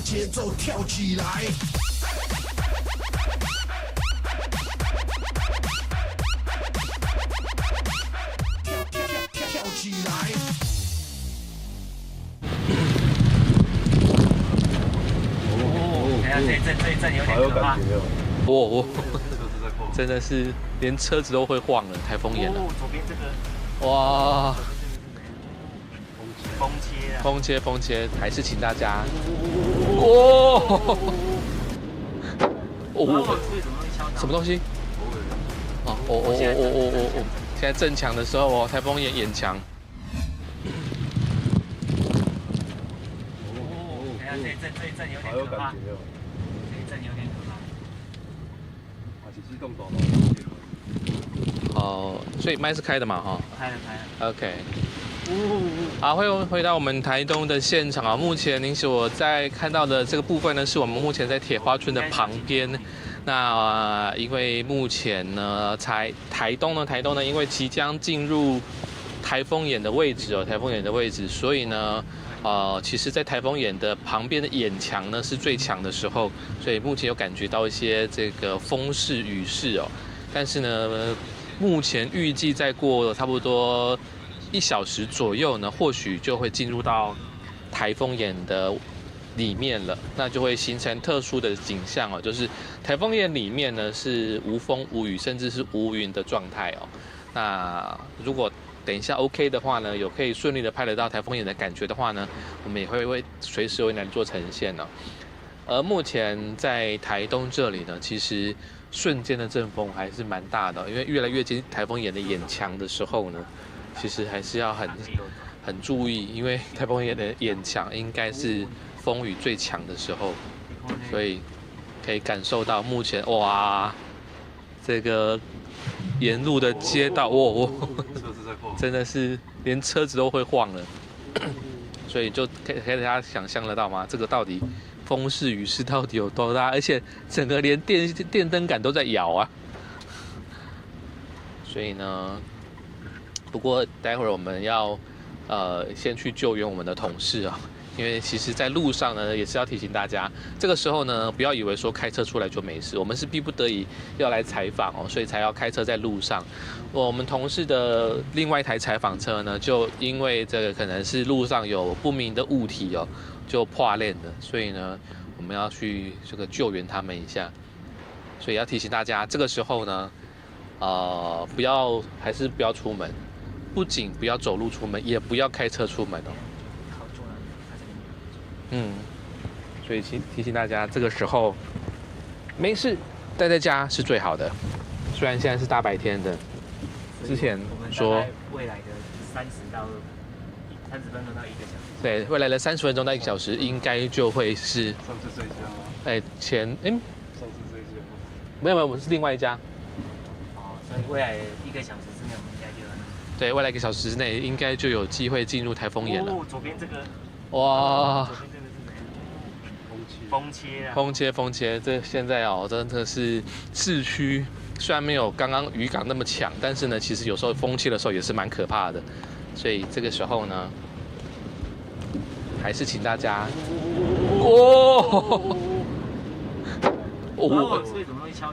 节奏跳起来。跳起来！这一阵有点可怕。真的是连车子都会晃了，台风眼了。左边这个，哇！风切，还是请大家。什么东西？现在正强的时候哦，台风眼强。这一阵有点可怕。这一阵有点可怕。哦，所以麦是开的嘛，哈。开了。OK。好，回到我们台东的现场啊。目前您所在看到的这个部分呢，是我们目前在铁花村的旁边。那因为目前呢，台东呢，因为即将进入台风眼的位置哦，所以呢，其实在台风眼的旁边的眼墙呢是最强的时候，所以目前有感觉到一些这个风势雨势哦。但是呢，目前预计再过差不多1小时左右呢，或许就会进入到台风眼的里面了，那就会形成特殊的景象哦，就是台风眼里面呢是无风无雨，甚至是无云的状态哦。那如果等一下 OK 的话呢，有可以顺利的拍得到台风眼的感觉的话呢，我们也会随时为您做呈现哦。而目前在台东这里呢，其实瞬间的阵风还是蛮大的，因为越来越接近台风眼的眼墙的时候呢，其实还是要很注意，因为台风眼的眼墙应该是风雨最强的时候，所以可以感受到目前哇，这个沿路的街道真的是连车子都会晃了，所以就可以大家想象得到吗？这个到底风势雨势到底有多大？而且整个连电灯杆都在摇啊！所以呢，不过待会儿我们要先去救援我们的同事啊。因为其实，在路上呢，也是要提醒大家，这个时候呢，不要以为说开车出来就没事，我们是逼不得已要来采访哦，所以才要开车在路上。我们同事的另外一台采访车呢，就因为这个可能是路上有不明的物体哦，就破链的，所以呢，我们要去这个救援他们一下。所以要提醒大家，这个时候呢，还是不要出门，不仅不要走路出门，也不要开车出门哦。所以提醒大家，这个时候没事，待在家是最好的。虽然现在是大白天的，之前说未来的30分钟到1个小时，对，未来的30分钟到1个小时，应该就会是上次这一家吗？上次这一家吗？没有，我们是另外一家。所以未来1个小时之内，我们应该就对，未来1个小时之内，应该就有机会进入台风眼了。左边这个，哇！左边这个是怎样？风切，这现在哦，真的是市区，虽然没有刚刚渔港那么强，但是呢，其实有时候风切的时候也是蛮可怕的。所以这个时候呢，还是请大家，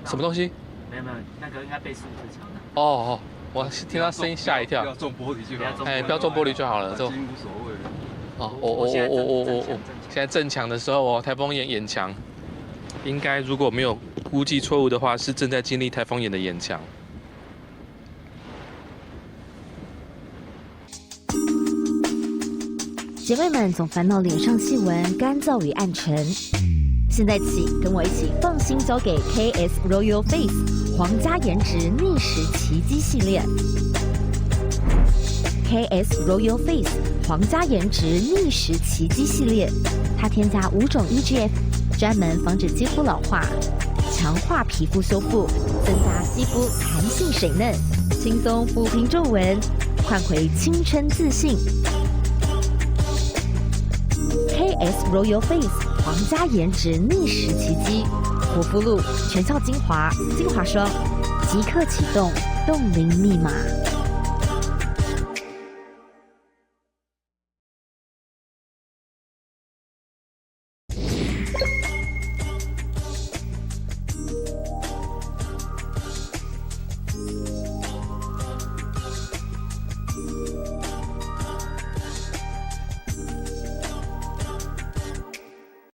什么东西？没有，那个应该被树枝敲到。我听到声音吓一跳。不要撞玻璃就好。不要撞玻璃就好了。这已经无所谓了。现在正强的时候哦，台风眼强，应该如果没有估计错误的话，是正在经历台风眼的眼强。姐妹们总烦恼脸上细纹干燥与暗沉，现在起跟我一起放心交给 KS Royal Face 皇家颜值逆时奇迹系列。KS Royal Face 皇家颜值逆时奇迹系列，它添加5种 EGF， 专门防止肌肤老化，强化皮肤修复，增加肌肤弹性水嫩，轻松抚平皱纹，换回青春自信。KS Royal Face 皇家颜值逆时奇迹，护肤露、全效精华、精华霜，即刻启动冻龄密码。